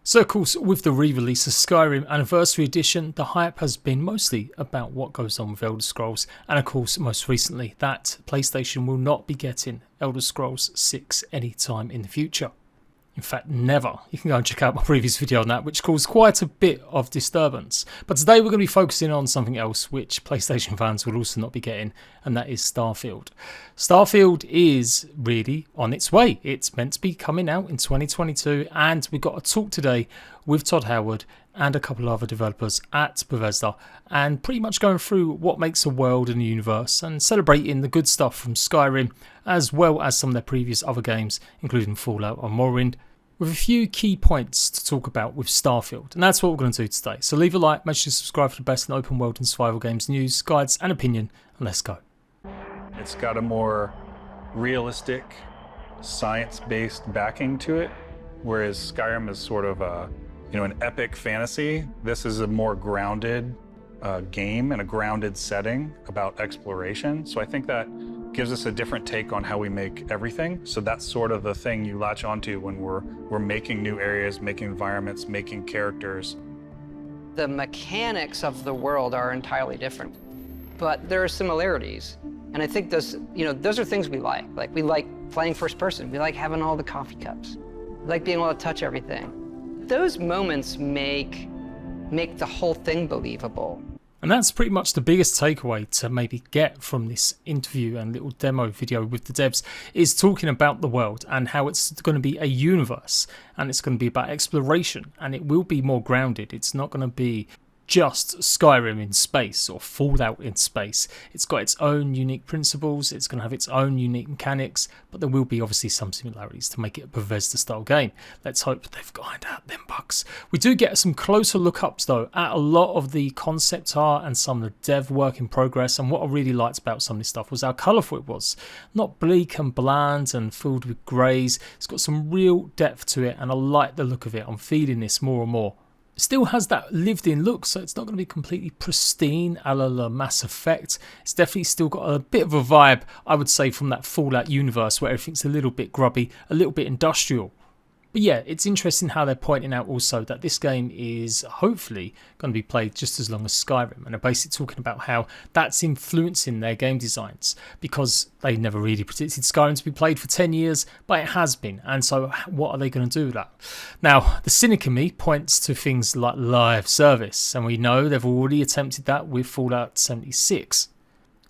So of course, with the re-release of Skyrim Anniversary Edition, the hype has been mostly about what goes on with Elder Scrolls, and of course most recently that PlayStation will not be getting Elder Scrolls 6 anytime in the future. In fact, never. You can go and check out my previous video on that, which caused quite a bit of disturbance. But today we're going to be focusing on something else which PlayStation fans will also not be getting, and that is Starfield. Starfield is really on its way. It's meant to be coming out in 2022, and we've got a talk today with Todd Howard and a couple of other developers at Bethesda, and pretty much going through what makes a world and a universe, and celebrating the good stuff from Skyrim, as well as some of their previous other games, including Fallout and Morrowind, with a few key points to talk about with Starfield. And that's what we're going to do today. So leave a like, make sure to subscribe for the best in open world and survival games news, guides and opinion, and let's go. It's got a more realistic, science-based backing to it, whereas Skyrim is sort of an epic fantasy. This is a more grounded game and a grounded setting about exploration. So I think that gives us a different take on how we make everything. So that's sort of the thing you latch onto when we're making new areas, making environments, making characters. The mechanics of the world are entirely different, but there are similarities. And I think those are things we like. Like, we like playing first person. We like having all the coffee cups. We like being able to touch everything. Those moments make the whole thing believable. And that's pretty much the biggest takeaway to maybe get from this interview and little demo video with the devs, is talking about the world and how it's going to be a universe, and it's going to be about exploration, and it will be more grounded. It's not going to be just Skyrim in space or Fallout in space. It's got its own unique principles, it's going to have its own unique mechanics, but there will be obviously some similarities to make it a Bethesda style game. Let's hope they've ironed out them bugs. We do get some closer lookups though at a lot of the concept art and some of the dev work in progress, and what I really liked about some of this stuff was how colourful it was. Not bleak and bland and filled with greys. It's got some real depth to it, and I like the look of it. I'm feeling this more and more. Still has that lived in look, so it's not going to be completely pristine a la Mass Effect. It's definitely still got a bit of a vibe, I would say, from that Fallout universe where everything's a little bit grubby, a little bit industrial. But yeah, it's interesting how they're pointing out also that this game is hopefully going to be played just as long as Skyrim, and they're basically talking about how that's influencing their game designs, because they never really predicted Skyrim to be played for 10 years, but it has been. And so what are they going to do with that? Now, the cynic in me points to things like live service, and we know they've already attempted that with Fallout 76.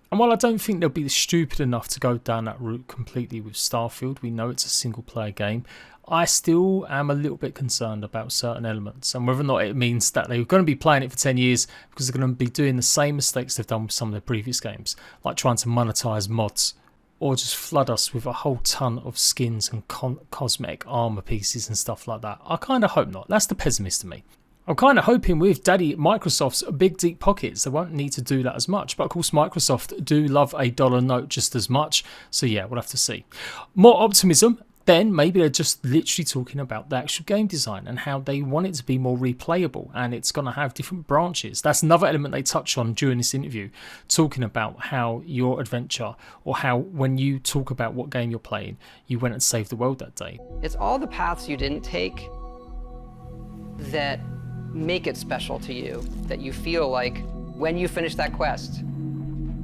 And while I don't think they'll be stupid enough to go down that route completely with Starfield, we know it's a single player game, I still am a little bit concerned about certain elements, and whether or not it means that they're going to be playing it for 10 years because they're going to be doing the same mistakes they've done with some of their previous games, like trying to monetize mods, or just flood us with a whole ton of skins and cosmetic armor pieces and stuff like that. I kind of hope not. That's the pessimist in me. I'm kind of hoping with Daddy Microsoft's big deep pockets they won't need to do that as much, but of course Microsoft do love a dollar note just as much, so yeah, we'll have to see. More optimism. Then maybe they're just literally talking about the actual game design and how they want it to be more replayable, and it's going to have different branches. That's another element they touch on during this interview, talking about how your adventure, or how when you talk about what game you're playing, you went and saved the world that day. It's all the paths you didn't take that make it special to you, that you feel like when you finish that quest,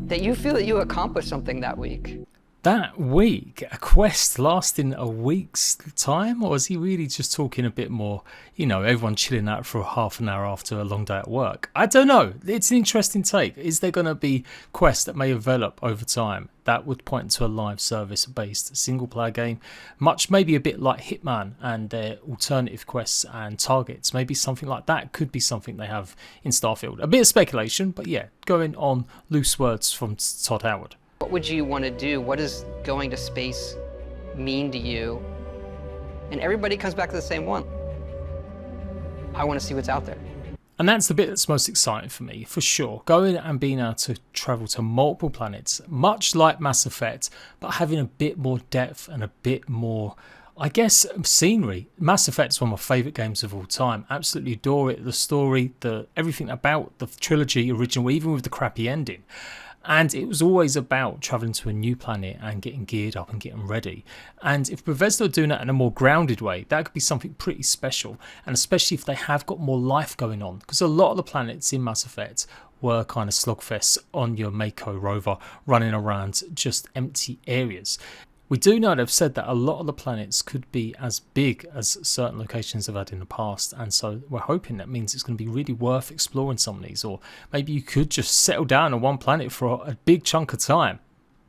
that you feel that you accomplished something that week. That week, a quest lasting a week's time, or is he really just talking a bit more, everyone chilling out for half an hour after a long day at work? I don't know. It's an interesting take. Is there going to be quests that may develop over time that would point to a live service based single player game, much maybe a bit like Hitman and their alternative quests and targets? Maybe something like that could be something they have in Starfield. A bit of speculation, but yeah, going on loose words from Todd Howard. What would you want to do? What does going to space mean to you? And everybody comes back to the same one. I want to see what's out there. And that's the bit that's most exciting for me, for sure. Going and being able to travel to multiple planets, much like Mass Effect, but having a bit more depth and a bit more, I guess, scenery. Mass Effect is one of my favourite games of all time. Absolutely adore it. The story, everything about the trilogy original, even with the crappy ending. And it was always about traveling to a new planet and getting geared up and getting ready. And if Bethesda are doing that in a more grounded way, that could be something pretty special. And especially if they have got more life going on, because a lot of the planets in Mass Effect were kind of slogfests on your Mako rover, running around just empty areas. We do know they've said that a lot of the planets could be as big as certain locations have had in the past, and so we're hoping that means it's going to be really worth exploring some of these, or maybe you could just settle down on one planet for a big chunk of time.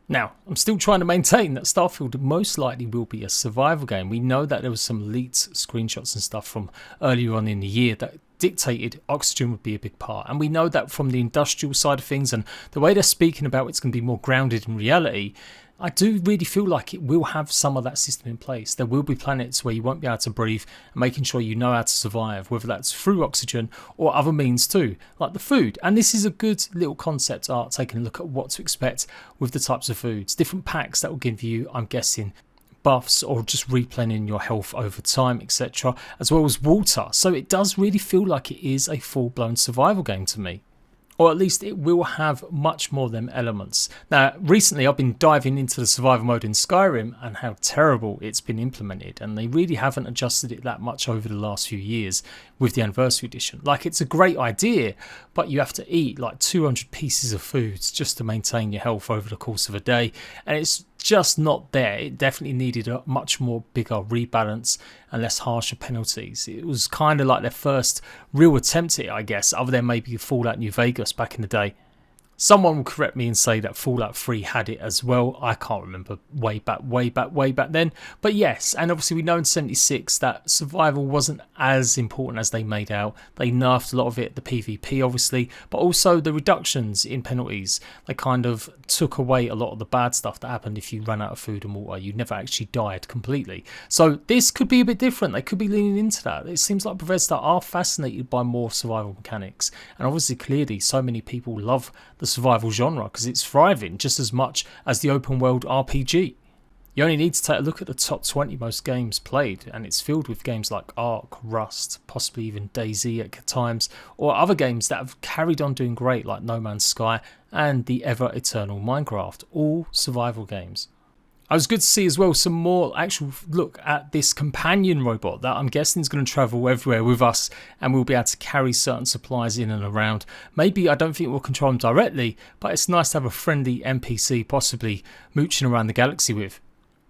Now, I'm still trying to maintain that Starfield most likely will be a survival game. We know that there was some leaked screenshots and stuff from earlier on in the year that dictated oxygen would be a big part, and we know that from the industrial side of things and the way they're speaking about it's going to be more grounded in reality. I do really feel like it will have some of that system in place. There will be planets where you won't be able to breathe, and making sure you know how to survive, whether that's through oxygen or other means too, like the food. And this is a good little concept art, taking a look at what to expect with the types of foods. Different packs that will give you, I'm guessing, buffs or just replenishing your health over time, etc., as well as water. So it does really feel like it is a full-blown survival game to me. Or at least it will have much more of them elements. Now, recently I've been diving into the survival mode in Skyrim and how terrible it's been implemented, and they really haven't adjusted it that much over the last few years with the Anniversary Edition. Like, it's a great idea, but you have to eat like 200 pieces of foods just to maintain your health over the course of a day, and it's just not there. It definitely needed a much more bigger rebalance and less harsher penalties. It was kind of like their first real attempt at it, I guess, other than maybe Fallout New Vegas back in the day. Someone will correct me and say that Fallout 3 had it as well. I can't remember way back then. But yes, and obviously we know in 76 that survival wasn't as important as they made out. They nerfed a lot of it, the PvP obviously, but also the reductions in penalties. They kind of took away a lot of the bad stuff that happened if you ran out of food and water. You never actually died completely. So this could be a bit different. They could be leaning into that. It seems like Bethesda are fascinated by more survival mechanics. And obviously clearly so many people love the survival genre because it's thriving just as much as the open world RPG. You only need to take a look at the top 20 most games played, and it's filled with games like Ark, Rust, possibly even DayZ at times, or other games that have carried on doing great like No Man's Sky and the ever eternal Minecraft, all survival games. I was good to see as well some more actual look at this companion robot that I'm guessing is going to travel everywhere with us, and we'll be able to carry certain supplies in and around. Maybe I don't think we'll control them directly, but it's nice to have a friendly NPC possibly mooching around the galaxy with.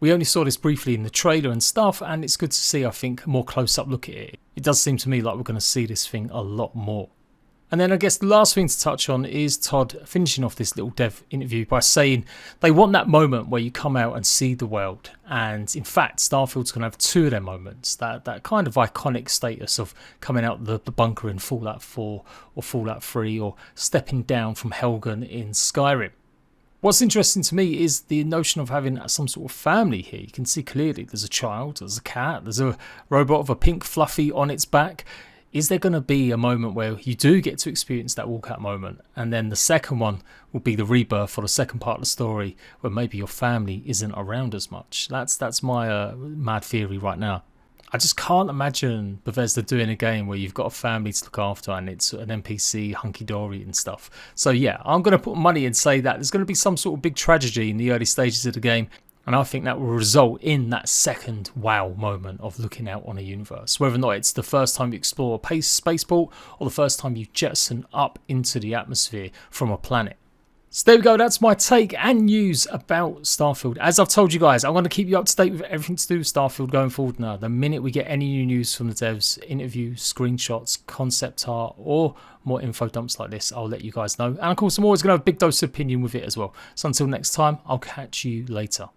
We only saw this briefly in the trailer and stuff, and it's good to see, I think, a more close-up look at it. It does seem to me like we're going to see this thing a lot more. And then I guess the last thing to touch on is Todd finishing off this little dev interview by saying they want that moment where you come out and see the world. And in fact, Starfield's going to have two of their moments. That kind of iconic status of coming out the bunker in Fallout 4 or Fallout 3, or stepping down from Helgen in Skyrim. What's interesting to me is the notion of having some sort of family here. You can see clearly there's a child, there's a cat, there's a robot with a pink fluffy on its back. Is there going to be a moment where you do get to experience that walkout moment? And then the second one will be the rebirth for the second part of the story, where maybe your family isn't around as much. That's my mad theory right now. I just can't imagine Bethesda doing a game where you've got a family to look after and it's an NPC hunky-dory and stuff. So yeah, I'm going to put money and say that there's going to be some sort of big tragedy in the early stages of the game. And I think that will result in that second wow moment of looking out on a universe. Whether or not it's the first time you explore a spaceport or the first time you jettison up into the atmosphere from a planet. So there we go, that's my take and news about Starfield. As I've told you guys, I'm going to keep you up to date with everything to do with Starfield going forward now. The minute we get any new news from the devs, interviews, screenshots, concept art, or more info dumps like this, I'll let you guys know. And of course, I'm always going to have a big dose of opinion with it as well. So until next time, I'll catch you later.